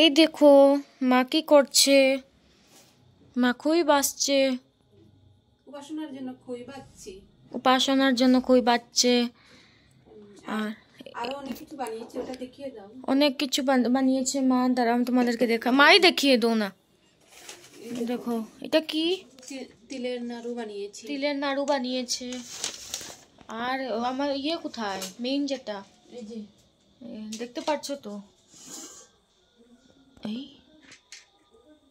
এই দেখো মা কি করছে, মা খই বাছছে, উপাসনার জন্য খই বাছছে। আর আরো অনেক কিছু বানিয়েছে, ওটা দেখিয়ে দাও। অনেক কিছু বানিয়েছে মা, দাঁড়াও তোমাদেরকে দেখা, মাই দেখিয়ে দাও না। দেখো এটা কি, তিলের নাড়ু বানিয়েছে। তিলের নাড়ু বানিয়েছে। আর আমার ইয়ে কোথায়, মেইন যেটা, এই যে দেখতে পাচ্ছ তো, এই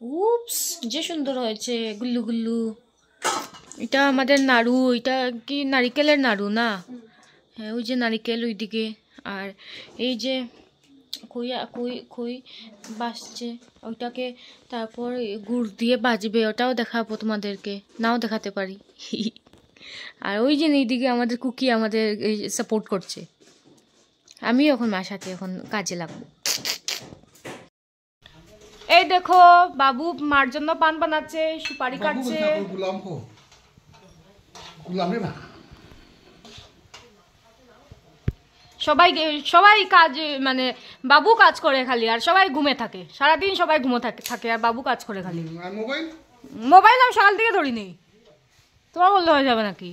উপস যে সুন্দর হয়েছে, গুল্লু গুল্লু। এটা আমাদের নাড়ু, এটা কি নারিকেলের নাড়ু না? হ্যাঁ ওই যে নারিকেল ওইদিকে। আর এই যে খই খই খই বাসছে, ওইটাকে তারপর গুড় দিয়ে বাজবে, ওটাও দেখাবো তোমাদেরকে, নাও দেখাতে পারি। আর ওই যে এইদিকে আমাদের কুকি আমাদের সাপোর্ট করছে। আমি এখন মার সাথে এখন কাজে লাগবো। এই দেখো বাবু মার জন্য পান বানাচ্ছে, সুপারি কাটছে। সবাই কাজ, মানে বাবু কাজ করে খালি, আর সবাই ঘুমে থাকে সারাদিন, সবাই ঘুমো থাকে আর বাবু কাজ করে খালি। মোবাইল আমি সকাল থেকে ধরি নেই, তোমার বললে হয়ে যাবে নাকি?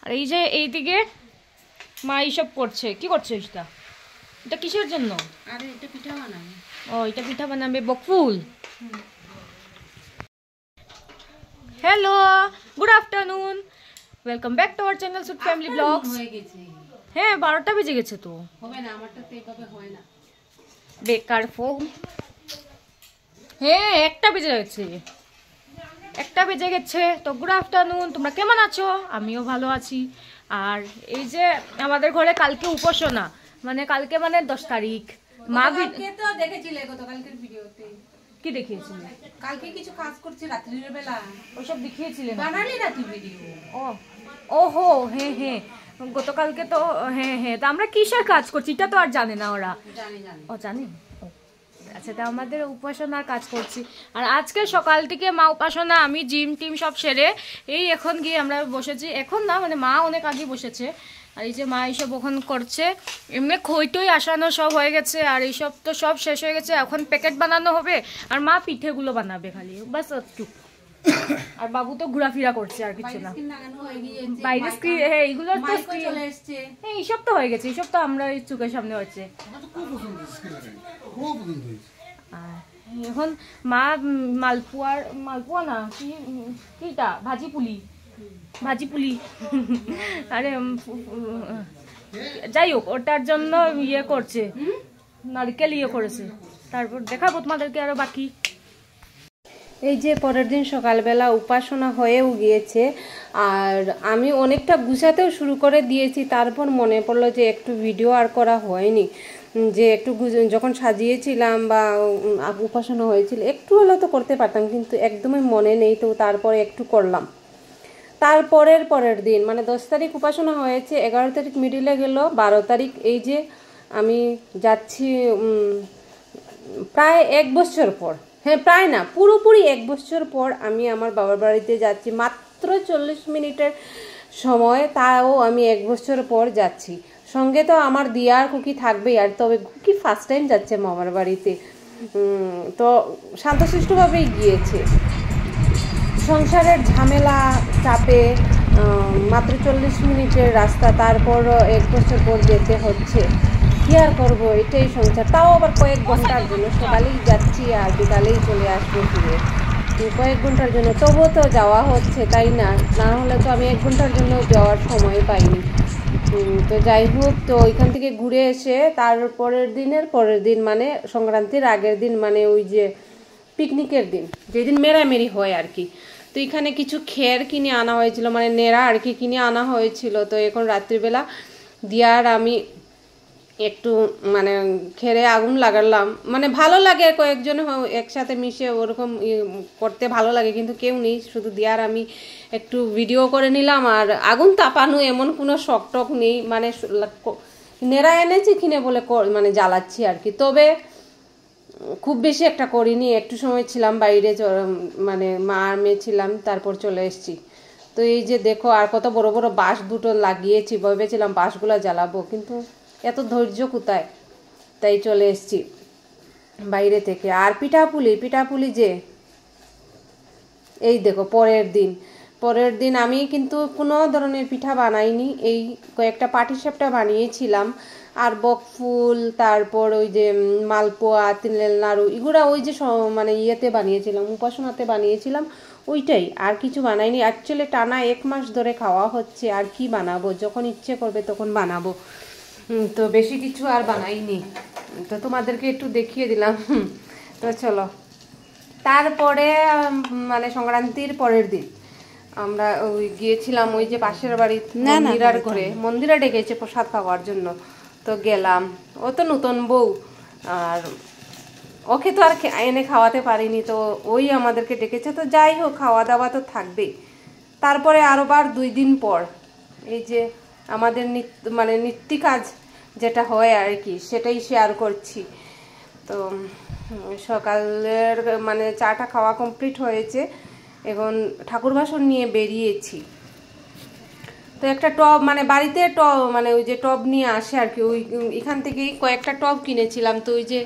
আর এই যে এইদিকে মা এইসব করছে, কি করছে এটা? এটা কিসের জন্য? আরে এটা পিঠা বানাবে। ও এটা পিঠা বানাবে, বকফুল। Hello, good afternoon, welcome back to our channel সুট ফ্যামিলি ব্লগস। হয়ে গেছে। হ্যাঁ 12টা বেজে গেছে তো। হবে না, আমারটা তো এইভাবে হয় না। বেকার ফোন। হ্যাঁ 1টা বেজে গেছে, 1টা বেজে গেছে। তো গুড আফটারনুন, তোমরা কেমন আছো? আমিও ভালো আছি। আর এই যে আমাদের ঘরে কালকে উপাসনা, মানে কালকে মানে 10 তারিখ। মা তো দেখেছিলে গতকালকের ভিডিওতে। কি দেখিয়েছিলে? কালকে কিছু কাজ করছে রাত্রির বেলা, ওইসব দেখিয়েছিলে বানালি রাত্রি ভিডিও? ও ওহো হ্যাঁ হ্যাঁ, গতকালকে তো হ্যাঁ হ্যাঁ। তা আমরা কিসের কাজ করছি এটা তো আর জানে না ওরা। ও জানে। আচ্ছা, তা আমাদের উপাসনার কাজ করছি। আর আজকে সকাল থেকে মা উপাসনা, আমি জিম টিম সব সেরে এই এখন গিয়ে আমরা বসেছি। এখন না, মানে মা অনেক আগে বসেছে। আর এই যে মা এইসব ওখান করছে, এমনি খইটই আসানো সব হয়ে গেছে, আর এইসব তো সব শেষ হয়ে গেছে। এখন প্যাকেট বানানো হবে, আর মা পিঠেগুলো বানাবে খালি, বাস একটু। আর বাবু তো ঘোরাফেরা করছে, আর কিছু না। বাইরে স্ক্রিন, হ্যাঁ এইগুলো তো চলে এসেছে। হ্যাঁ এইসব তো হয়ে গেছে, এইসব তো আমরা চোখের সামনে হচ্ছে। এখন মা মালপোয়া না কিটা ভাজি পুলি আরে যাই হোক, ওটার জন্য ইয়ে করছে, নারকেল ইয়ে করেছে। তারপর দেখাবো তোমাদেরকে আরো বাকি। এই যে পরের দিন সকালবেলা উপাসনা হয়েও গিয়েছে, আর আমি অনেকটা গুছাতেও শুরু করে দিয়েছি। তারপর মনে পড়লো যে একটু ভিডিও আর করা হয়নি, যে একটু যখন সাজিয়েছিলাম বা উপাসনা হয়েছিল একটু হলেও তো করতে পারতাম, কিন্তু একদমই মনে নেই। তো তারপরে একটু করলাম। পরের দিন মানে 10 তারিখ উপাসনা হয়েছে, 11 তারিখ মিডিলে গেল, 12 তারিখ এই যে আমি যাচ্ছি প্রায় 1 বছর পর। হ্যাঁ প্রায় না, পুরোপুরি 1 বছর পর আমি আমার বাবার বাড়িতে যাচ্ছি। মাত্র 40 মিনিটের সময়, তাও আমি 1 বছর পর যাচ্ছি। সঙ্গে তো আমার দিয়া আর কুকি থাকবেই। আর তবে কুকি ফার্স্ট টাইম যাচ্ছে মামার বাড়িতে, তো শান্তশিষ্টভাবেই গিয়েছে। সংসারের ঝামেলা চাপে মাত্র 40 মিনিটের রাস্তা, তারপর 1 বছর পর যেতে হচ্ছে। কি আর করবো, এটাই সংসার। তাও আবার কয়েক ঘন্টার জন্য, সকালেই যাচ্ছি আর বিকালেই চলে আসবো ফিরে, কয়েক ঘন্টার জন্য। তবুও তো যাওয়া হচ্ছে, তাই না? না হলে তো আমি 1 ঘন্টার জন্য যাওয়ার সময় পাইনি। তো যাই হোক, তো ওইখান থেকে ঘুরে এসে পরের দিন মানে সংক্রান্তির আগের দিন, মানে ওই যে পিকনিকের দিন, যেদিন মেরামেরি হয় আর কি। তো এখানে কিছু খের কিনে আনা হয়েছিল, মানে নেড়া আর কি কিনে আনা হয়েছিল। তো এখন রাত্রিবেলা দিয়ার আমি একটু মানে খেরে আগুন লাগালাম। মানে ভালো লাগে কয়েকজন একসাথে মিশে ওরকম করতে ভালো লাগে, কিন্তু কেউ নেই, শুধু দিয়ার আমি একটু ভিডিও করে নিলাম। আর আগুন তাপানো এমন কোনো শখ টক নেই, মানে নেড়া এনেছি কিনে বলে মানে জ্বালাচ্ছি আর কি। তবে খুব বেশি একটা করিনি, একটু সময় ছিলাম বাইরে, মানে মা আর মেয়ে ছিলাম, তারপর চলে এসেছি। তো এই যে দেখো, আর কত বড় বড় বাঁশ দুটো লাগিয়েছি, ভেবেছিলাম বাঁশগুলো জ্বালাবো, কিন্তু এত ধৈর্য কোথায়, তাই চলে এসেছি। বাইরে থেকে। আর পিঠাপুলি যে এই দেখো পরের দিন আমি কিন্তু কোনো ধরনের পিঠা বানাইনি, এই কয়েকটা পাটিসাপটা বানিয়েছিলাম আর বকফুল, তারপর ওই যে মালপোয়া, তিলের নাড়ু, এগুলো ওই যে মানে ইয়েতে বানিয়েছিলাম, উপাসনাতে বানিয়েছিলাম, ওইটাই, আর কিছু বানাইনি। অ্যাকচুয়ালি টানা 1 মাস ধরে খাওয়া হচ্ছে, আর কি বানাবো, যখন ইচ্ছে করবে তখন বানাবো, তো বেশি কিছু আর বানাইনি, তো তোমাদেরকে একটু দেখিয়ে দিলাম। তো চলো, তারপরে মানে সংক্রান্তির পরের দিন আমরা ওই গিয়েছিলাম ওই যে পাশের বাড়ি মন্দিরার ঘরে, মন্দিরা ডেকেছে প্রসাদ খাওয়ার জন্য, তো গেলাম। ও তো নতুন বউ, আর ওকে তো আর এনে খাওয়াতে পারিনি, তো ওই আমাদেরকে ডেকেছে, তো যাই হোক খাওয়া দাওয়া তো থাকবেই। তারপরে আরোবার 2 দিন পর এই যে আমাদের মানে নিত্য কাজ যেটা হয় আর কি, সেটাই শেয়ার করছি। তো সকালের মানে চাটা খাওয়া কমপ্লিট হয়েছে, এখন ঠাকুর বাসন নিয়ে বেরিয়েছি। তো একটা টব মানে বাড়িতে টব মানে ওই যে টব নিয়ে আসে আর কি, ওই এখান থেকেই কয়েকটা টব কিনেছিলাম, তো ওই যে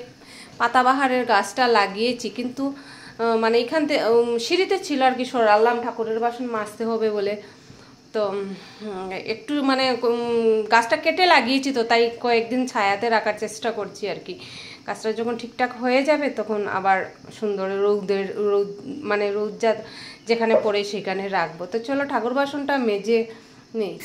পাতাবাহারের গাছটা লাগিয়েছি, কিন্তু মানে এখান থেকে সিঁড়িতে ছিল আর কি, সরালাম ঠাকুরের বাসন মাজতে হবে বলে, তো একটু মানে গাছটা কেটে লাগিয়েছি, তো তাই কয়েকদিন ছায়াতে রাখার চেষ্টা করছি আর কি। গাছটা যখন ঠিকঠাক হয়ে যাবে তখন আবার সুন্দর রোদ মানে রোদ যেখানে পড়ে সেখানে রাখবো। তো চলো ঠাকুর বাসনটা মেজে নেই।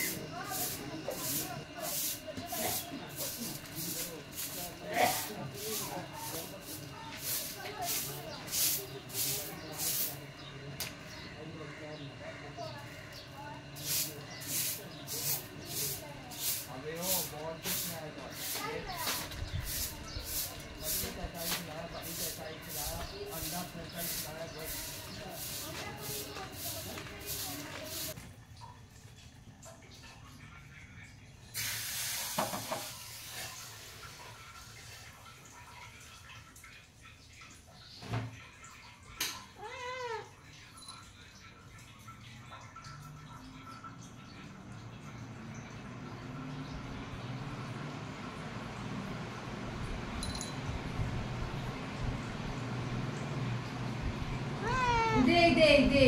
দে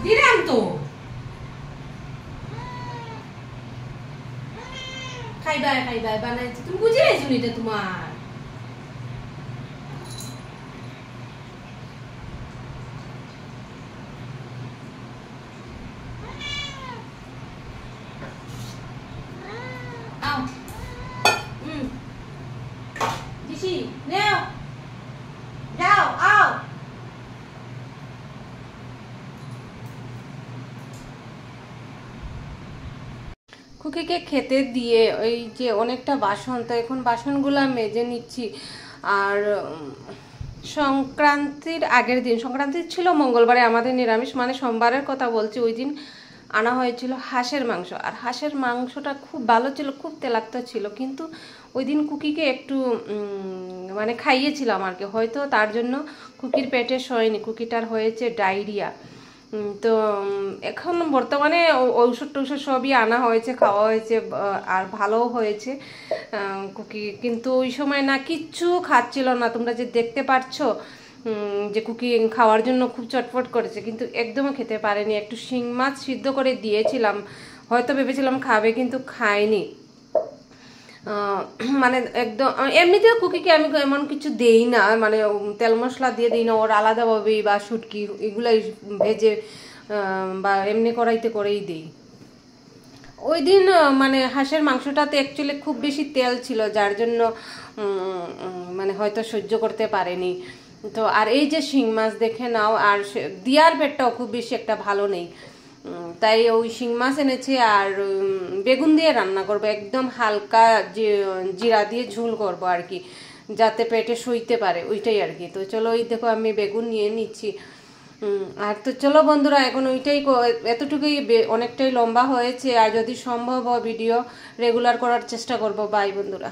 দিলাম তো, খাইবাই বানাইছি, তুমি বুঝে গেছো এটা তোমার। খুকিকে খেতে দিয়ে ওই যে অনেকটা বাসন, তো এখন বাসনগুলা মেজে নিচ্ছি। আর সংক্রান্তির আগের দিন, সংক্রান্তি ছিল মঙ্গলবারে, আমাদের নিরামিষ, মানে সোমবারের কথা বলছি, ওই দিন আনা হয়েছিল হাঁসের মাংস, আর হাঁসের মাংসটা খুব ভালো ছিল, খুব তেলাক্ত ছিল, কিন্তু ওই দিন কুকিকে একটু মানে খাইয়েছিলাম আর কি, হয়তো তার জন্য কুকির পেটে শোয়নি, কুকিটার হয়েছে ডায়রিয়া। তো এখন বর্তমানে ঔষধ টৌষধ সবই আনা হয়েছে, খাওয়া হয়েছে, আর ভালোও হয়েছে কুকি, কিন্তু ওই সময় না কিচ্ছু খাচ্ছিল না, তোমরা যে দেখতে পাচ্ছ যে কুকি খাওয়ার জন্য খুব চটপট করেছে, কিন্তু একদমই খেতে পারেনি। একটু শিং মাছ সিদ্ধ করে দিয়েছিলাম, হয়তো ভেবেছিলাম খাবে, কিন্তু খায়নি। মানে একদম এমনিতেও কুকিকে আমি এমন কিছু দেই না, মানে তেল মশলা দিয়ে দিই না, ওর আলাদাভাবেই বা শুটকি এগুলাই ভেজে বা এমনি কড়াইতে করেই দিই। ওই দিন মানে হাঁসের মাংসটাতে অ্যাকচুয়ালি খুব বেশি তেল ছিল, যার জন্য মানে হয়তো সহ্য করতে পারেনি। তো আর এই যে শিং মাছ দেখে নাও, আর দিয়ার পেটটাও খুব বেশি একটা ভালো নেই, তাই ওই শিং মাছ এনেছে আর বেগুন দিয়ে রান্না করবো, একদম হালকা যে জিরা দিয়ে ঝোল করবো আর কি, যাতে পেটে সইতে পারে, ওইটাই আর কি। তো চলো এই দেখো আমি বেগুন নিয়ে নিচ্ছি। আর তো চলো বন্ধুরা, এখন ওইটাই, এতটুকুই, অনেকটাই লম্বা হয়েছে, আর যদি সম্ভব হয় ভিডিও রেগুলার করার চেষ্টা করবো। বাই বন্ধুরা।